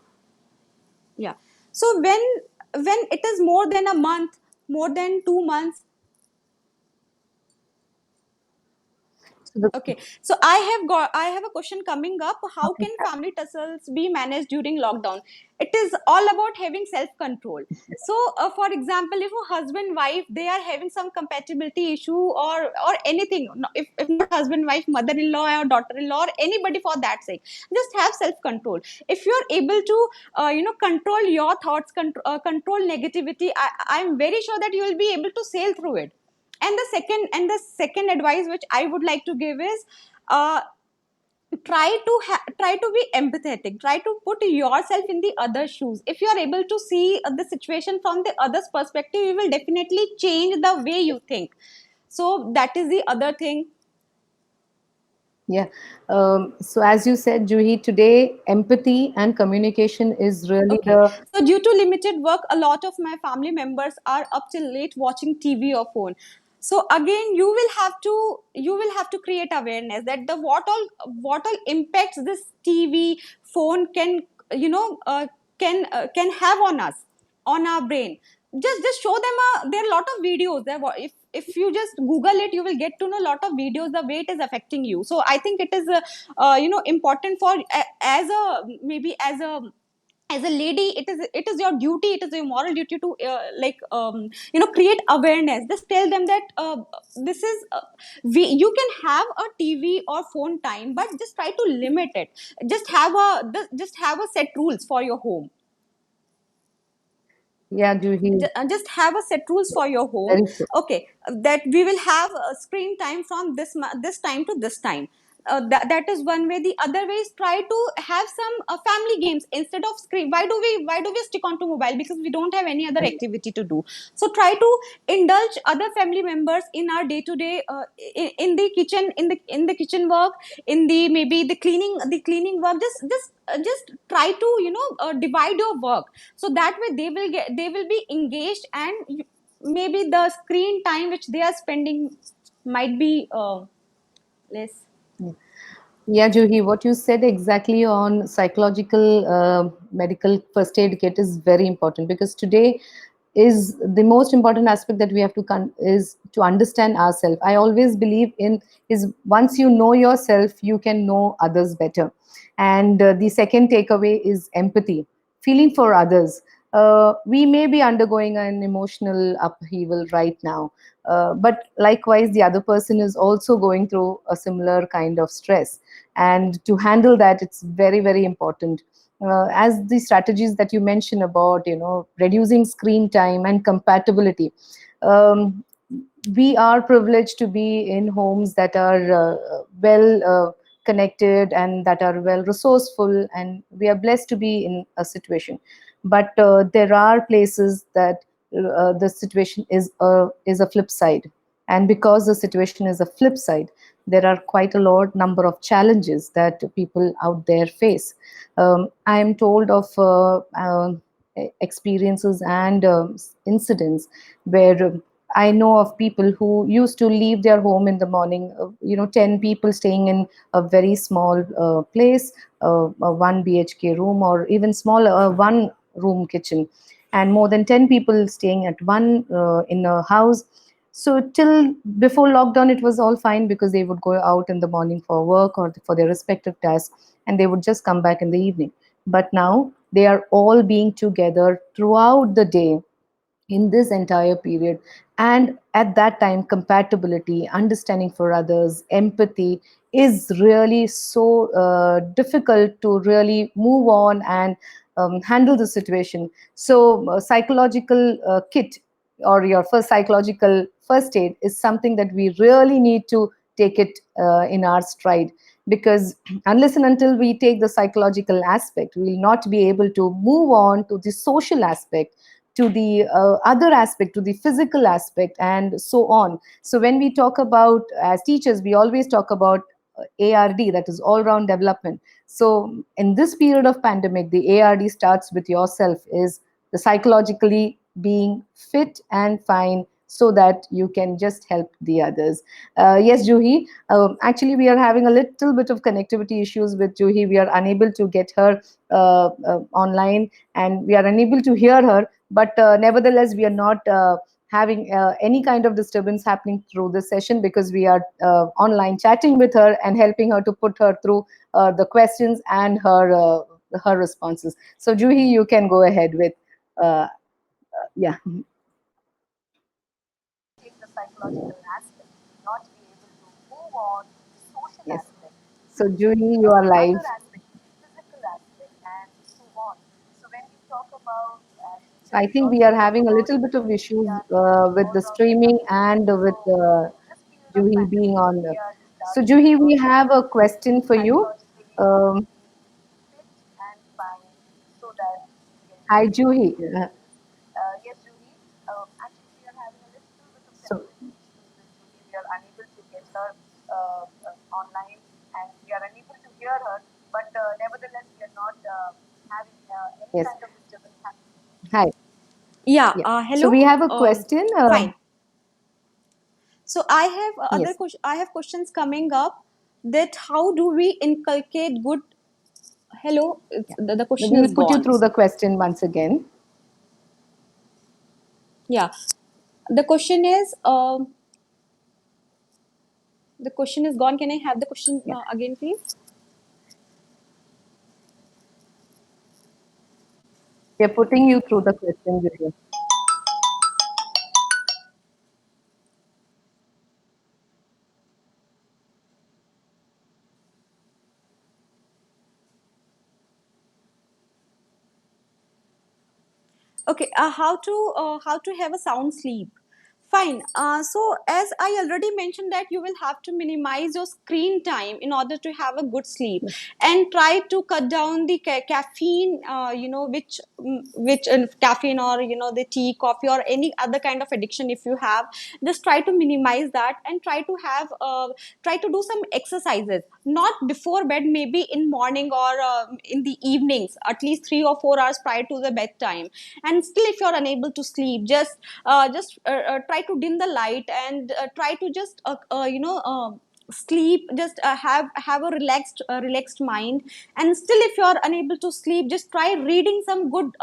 Yeah. So when it is more than a month, more than 2 months. So the, Okay, so I have a question coming up. How can family tussles be managed during lockdown? It is all about having self control. So, for example, if a husband wife, they are having some compatibility issue, or anything, if not husband wife, mother in law or daughter in law, or anybody for that sake, just have self control. If you are able to control your thoughts, control negativity, I am very sure that you will be able to sail through it. And the second advice which I would like to give is, uh, try to be empathetic. Try to put yourself in the other shoes. If you are able to see the situation from the other's perspective, you will definitely change the way you think. So that is the other thing. yeah. So as you said, Juhi, today empathy and communication is really Okay. the So due to limited work, a lot of my family members are up till late watching TV or phone. So again, you will have to create awareness that the what all impacts this TV, phone can, you know uh, can have on us, on our brain. Just show them, there are a lot of videos there. If you just Google it, you will get to know a lot of videos the way it is affecting you. So I think it is important for, as a, maybe as a lady, it is your duty, it is your moral duty to, create awareness. Just tell them that, this is you can have a TV or phone time, but just try to limit it. Just have a set rules for your home. yeah, Juhi, Just have a set rules for your home. very true. Okay, that we will have screen time from this time to this time. That is one way. The other way is try to have some family games instead of screen. Why do we stick on to mobile? Because we don't have any other activity to do. So try to indulge other family members in our day to day, in the kitchen, in the kitchen work, in the, maybe the cleaning work. Just try to, divide your work, so that way they will be engaged, and maybe the screen time which they are spending might be less. Yeah, Juhi, what you said exactly on psychological medical first aid kit is very important, because today is the most important aspect that we have to is to understand ourselves. I always believe in is once you know yourself, you can know others better. And the second takeaway is empathy, feeling for others. We may be undergoing an emotional upheaval right now, but likewise, the other person is also going through a similar kind of stress. And to handle that, it's very, very important. As the strategies that you mentioned about, reducing screen time and compatibility. Um, we are privileged to be in homes that are well connected and that are well resourceful, and we are blessed to be in a situation. But there are places that the situation is a flip side, And because the situation is a flip side, there are quite a lot number of challenges that people out there face. I am told of experiences and incidents where I know of people who used to leave their home in the morning, 10 people staying in a very small place, a 1 BHK room, or even small, one room kitchen, and more than 10 people staying at one in a house. So till before lockdown, it was all fine because they would go out in the morning for work or for their respective tasks, and they would just come back in the evening. But now they are all being together throughout the day in this entire period. And at that time, compatibility, understanding for others, empathy is really so difficult to really move on and handle the situation. So psychological kit, or your first psychological first aid, is something that we really need to take it in our stride, because unless and until we take the psychological aspect, we will not be able to move on to the social aspect, to the other aspect, to the physical aspect, and so on. So when we talk about, as teachers, we always talk about ARD, that is all round development. So in this period of pandemic, the ARD starts with yourself, is the psychologically being fit and fine, so that you can just help the others. Yes, Juhi. Actually, we are having a little bit of connectivity issues with Juhi. We are unable to get her online, and we are unable to hear her. But nevertheless, we are not having any kind of disturbance happening through this session, because we are online chatting with her and helping her to put her through the questions and her responses. So, Juhi, you can go ahead with yeah. Yes. So, Juhi, you are live. So I think we are having a little bit of issues with the streaming and with Juhi being on. So Juhi, we have a question for you. Um, Hi, Juhi. So yes. Hi. Yeah. Yeah. So Hello. we have a question. Fine. So I have Yes. I have questions coming up, that how do we inculcate good. Hello. Yeah. The question We'll is put you gone. through the question once again. Yeah. The question is the question is gone. Can I have the question Yeah. again, please? We are putting you through the question, Juhi. Okay, how to have a sound sleep. Fine. So as I already mentioned, that you will have to minimize your screen time in order to have a good sleep, Yes. and try to cut down the caffeine, which caffeine, or the tea, coffee, or any other kind of addiction if you have. Just try to minimize that, and try to do some exercises, not before bed, maybe in morning, or in the evenings, at least 3 or 4 hours prior to the bedtime. And still, if you're unable to sleep, try to dim the light, and try to just sleep, just have a relaxed mind. And still, if you're unable to sleep, just try reading some good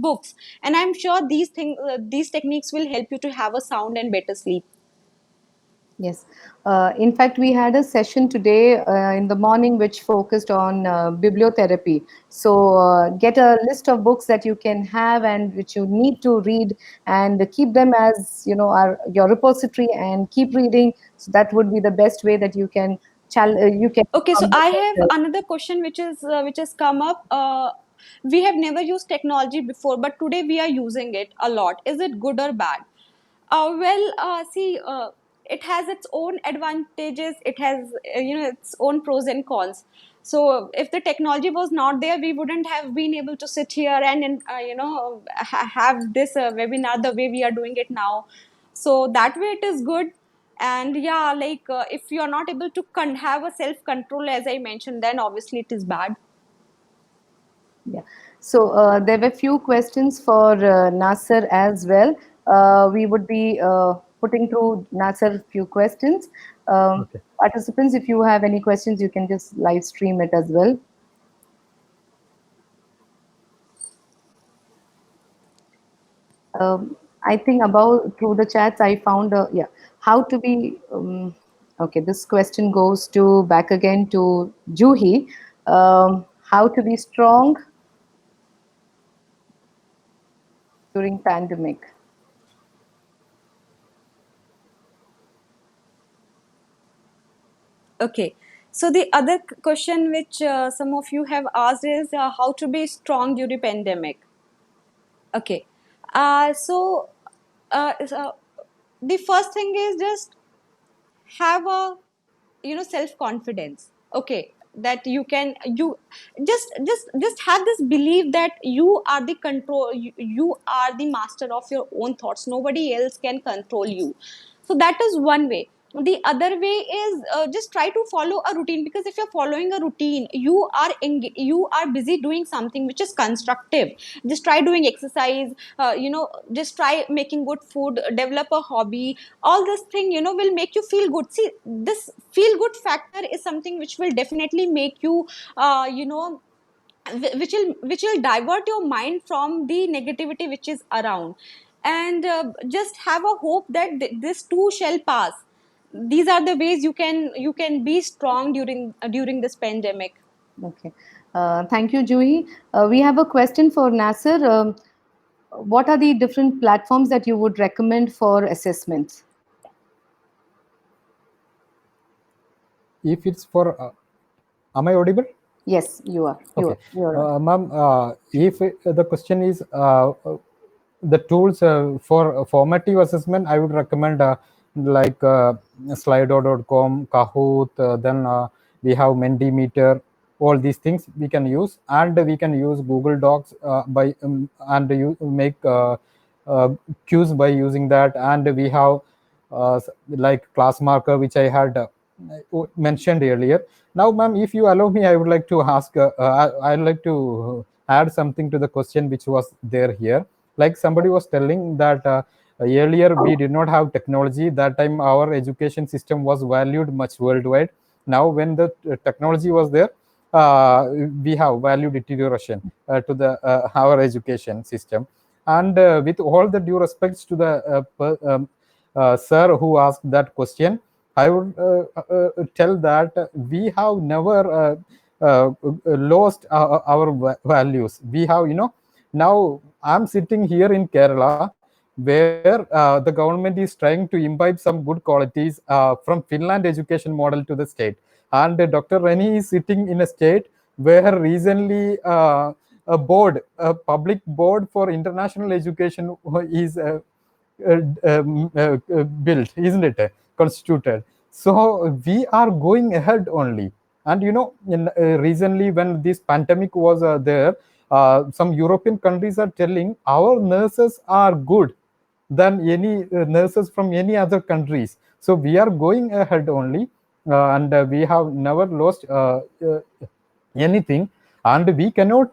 books, and I'm sure these techniques will help you to have a sound and better sleep. Yes. In fact, we had a session today in the morning which focused on bibliotherapy. So, get a list of books that you can have and which you need to read, and keep them as your repository, and keep reading. So that would be the best way that you can Okay, so become I the have better. another question which has come up. We have never used technology before, but today we are using it a lot. Is it good or bad? See, it has its own advantages. It has its own pros and cons. So if the technology was not there, we wouldn't have been able to sit here and have this webinar the way we are doing it now. So that way it is good. And yeah, like if you are not able to have a self control, as I mentioned, then obviously it is bad. Yeah. So there were few questions for Nasser as well. We would be putting through Nasser few questions. Okay. Participants, if you have any questions, you can just live stream it as well. I think about through the chats, I found yeah, how to be. Okay, this question goes to back again to Juhi. How to be strong during pandemic. Okay. So the other question which some of you have asked is how to be strong during pandemic. Okay. So the first thing is just have a self confidence. Okay, that you just have this belief that you are the control, you are the master of your own thoughts, nobody else can control you. So that is one way. The other way is just try to follow a routine, because if you're following a routine, you are busy doing something which is constructive. Just try doing exercise, just try making good food, develop a hobby. All this thing will make you feel good. See, this feel good factor is something which will definitely make you uh, you know which will divert your mind from the negativity which is around. And just have a hope that this too shall pass. These are the ways you can be strong during this pandemic. Okay. Thank you, Juhi. We have a question for Nasser. What are the different platforms that you would recommend for assessments? If it's for, am I audible? Yes, you are. You Okay. are. You are. Ma'am, if the question is the tools for formative assessment, I would recommend like slido.com, Kahoot, then we have Mentimeter, all these things we can use, and we can use Google Docs and you make cues by using that, and we have like class marker, which I had mentioned earlier. Now, ma'am, if you allow me, I would like to ask, I'd like to add something to the question which was there here. Like somebody was telling that earlier we did not have technology. That time our education system was valued much worldwide. Now, when the technology was there, we have value deterioration to the our education system. And with all the due respects to the sir who asked that question, I would tell that we have never lost values. We have, now I'm sitting here in Kerala, where the government is trying to imbibe some good qualities from Finland education model to the state. And Dr. Reni is sitting in a state where recently a public board for international education is built, isn't it? Constituted. So we are going ahead only. And recently when this pandemic was there, some European countries are telling our nurses are good than any nurses from any other countries. So we are going ahead only, and we have never lost anything. And we cannot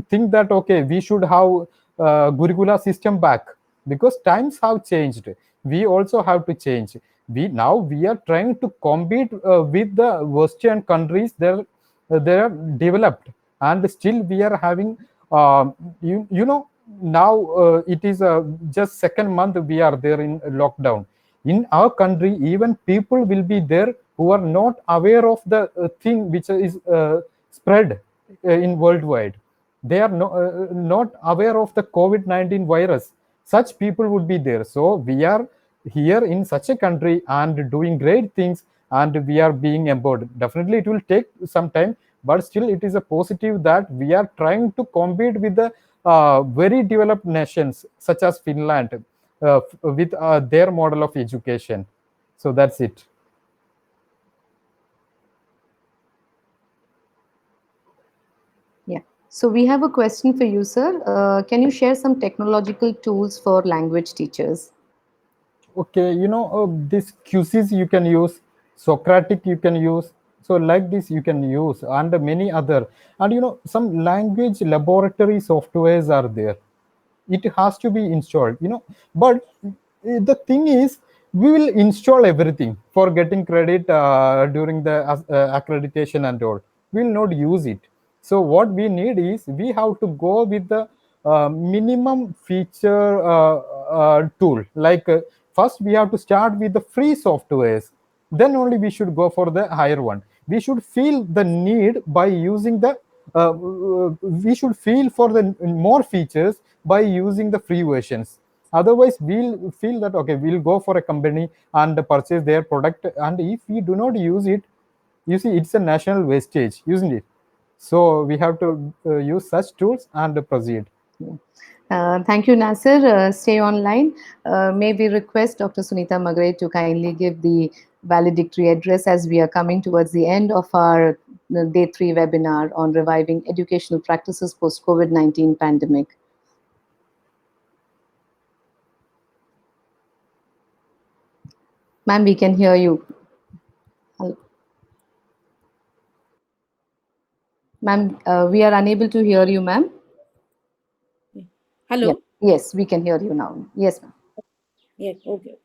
think that okay, we should have Gurukula system back, because times have changed. We also have to change. We are trying to compete with the western countries. They are developed, and still we are having now it is just second month we are there in lockdown. In our country, even people will be there who are not aware of the thing which is spread in worldwide. They are not aware of the COVID-19 virus. Such people would be there. So we are here in such a country and doing great things, and we are being empowered. Definitely it will take some time, but still it is a positive that we are trying to compete with the very developed nations such as Finland with their model of education. So that's it. Yeah. So we have a question for you, sir. Can you share some technological tools for language teachers? okay, this quizzes you can use, Socratic you can use, so like this you can use, and many other, and some language laboratory softwares are there. It has to be installed, but the thing is, we will install everything for getting credit during the accreditation and all. We will not use it. So what we need is, we have to go with the minimum feature tool, like first we have to start with the free softwares, then only we should go for the higher one. We should feel the need by using the we should feel for the more features by using the free versions. Otherwise we'll feel that, okay, we'll go for a company and purchase their product, and if we do not use it, you see, it's a national wastage, isn't it? So we have to use such tools and proceed. Thank you, Nasser. Stay online. May we request Dr. Sunita Magre to kindly give the valedictory address, as we are coming towards the end of our day 3 webinar on reviving educational practices post COVID-19 pandemic. Ma'am, we can hear you. Hello. Ma'am, we are unable to hear you, ma'am. Hello. Yeah. Yes, we can hear you now. Yes, ma'am. Yes. Okay.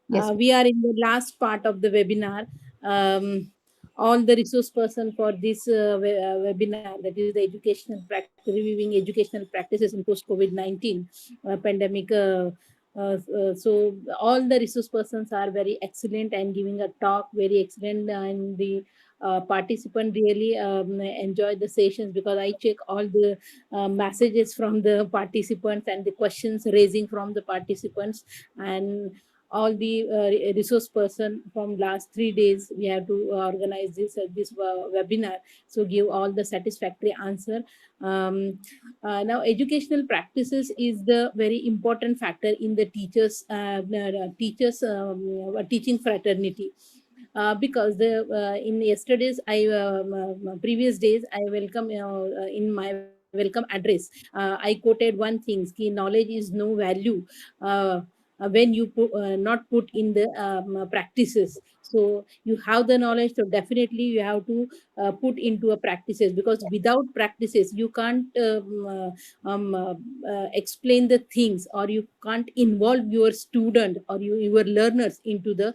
Yes, We are in the last part of the webinar. Um, all the resource person for this webinar, that is the educational reviewing educational practices in post COVID-19 pandemic. So all the resource persons are very excellent and giving a talk very excellent, and the participant really enjoy the sessions, because I check all the messages from the participants and the questions raising from the participants, and all the resource person from last 3 days we have to organize this webinar, so give all the satisfactory answer. Now educational practices is the very important factor in the teachers teaching fraternity, because the in yesterday's previous days I welcome in my welcome address, I quoted one thing: ki knowledge is no value when you not put in the practices. So you have the knowledge, so definitely you have to put into a practices, because without practices you can't explain the things, or you can't involve your student or your learners into the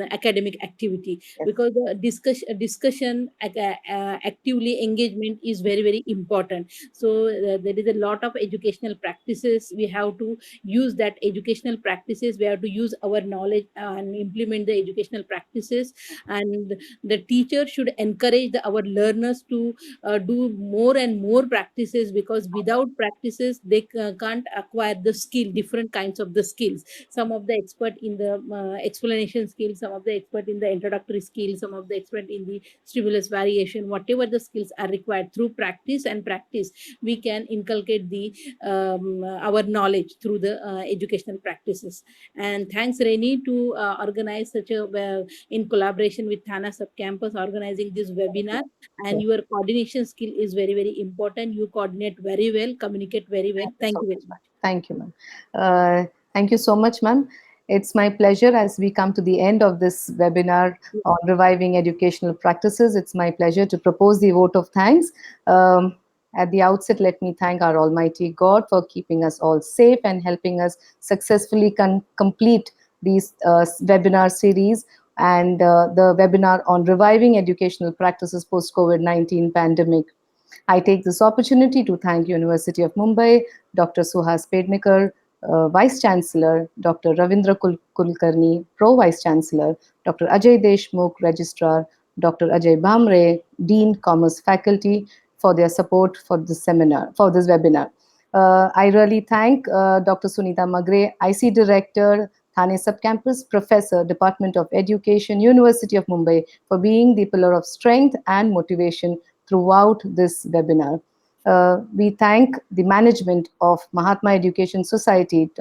academic activity, yes. because the discussion actively engagement is very very important. So there is a lot of educational practices we have to use. That educational practices we have to use our knowledge and implement the educational practices, and the teacher should encourage our learners to do more and more practices, because without practices they can't acquire the skill, different kinds of the skills. Some of the expert in the explanation skills, some of the expert in the introductory skills, some of the expert in the stimulus variation. Whatever the skills are required, through practice and practice we can inculcate the our knowledge through the educational practices. And thanks Reni to organize such a in collaboration with Thana sub campus organizing this webinar. And your coordination skill is very very important. You coordinate very well, communicate very well. Thank you Thank so you much, very ma'am. much. Thank you, ma'am. Thank you so much, ma'am. It's my pleasure, as we come to the end of this webinar on reviving educational practices. It's my pleasure to propose the vote of thanks. At the outset, let me thank our Almighty God for keeping us all safe and helping us successfully complete these webinar series and the webinar on reviving educational practices post COVID-19 pandemic. I take this opportunity to thank University of Mumbai, Dr. Suhas Pednekar, Vice Chancellor, Dr. Ravindra Kulkarni, Pro Vice Chancellor, Dr. Ajay Deshmukh, Registrar, Dr. Ajay Bhamre, Dean Commerce Faculty, for their support for this seminar, for this webinar. I really thank Dr. Sunita Magre, IC Director, Thane Subcampus, Professor, Department of Education, University of Mumbai, for being the pillar of strength and motivation throughout this webinar. We thank the management of Mahatma Education Society,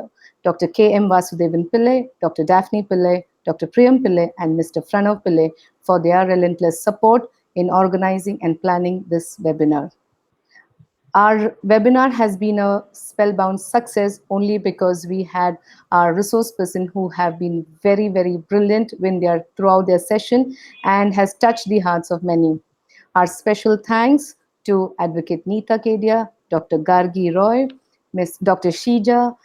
Dr. K.M. Vasudevan Pillai, Dr. Daphne Pillai, Dr. Priyam Pillai, and Mr. Pranav Pillai for their relentless support in organizing and planning this webinar. Our webinar has been a spellbound success only because we had our resource person who have been very, very brilliant when they are throughout their session and has touched the hearts of many. Our special thanks to Advocate Neeta Kedia, Dr. Gargi Roy, Ms. Dr. Shija,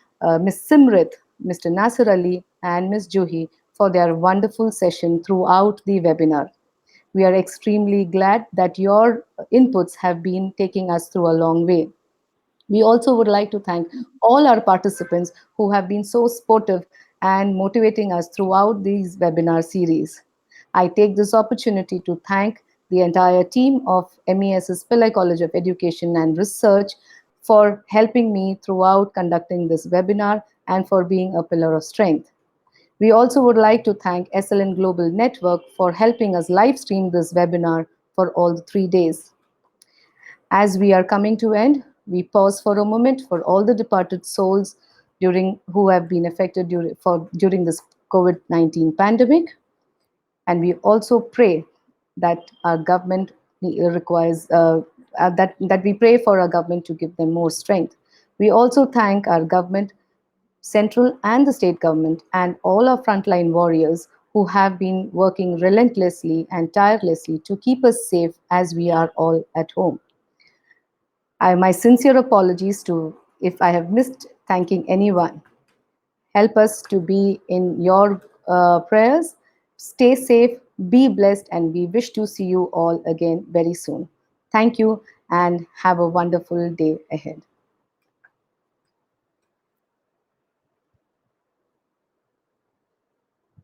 Ms. Simrit, Mr. Nasir Ali, and Ms. Juhi for their wonderful session throughout the webinar. We are extremely glad that your inputs have been taking us through a long way. We also would like to thank all our participants who have been so supportive and motivating us throughout these webinar series. I take this opportunity to thank the entire team of MES's Pillai College of Education and Research for helping me throughout conducting this webinar and for being a pillar of strength. We also would like to thank SLN Global Network for helping us live stream this webinar for all the 3 days. As we are coming to end, we pause for a moment for all the departed souls who have been affected during this COVID-19 pandemic. And we also pray that our government requires that we pray for our government to give them more strength. We also thank our government, central and the state government, and all our frontline warriors who have been working relentlessly and tirelessly to keep us safe as we are all at home. My sincere apologies to if I have missed thanking anyone. Help us to be in your prayers. Stay safe, be blessed, and we wish to see you all again very soon. Thank you and have a wonderful day ahead.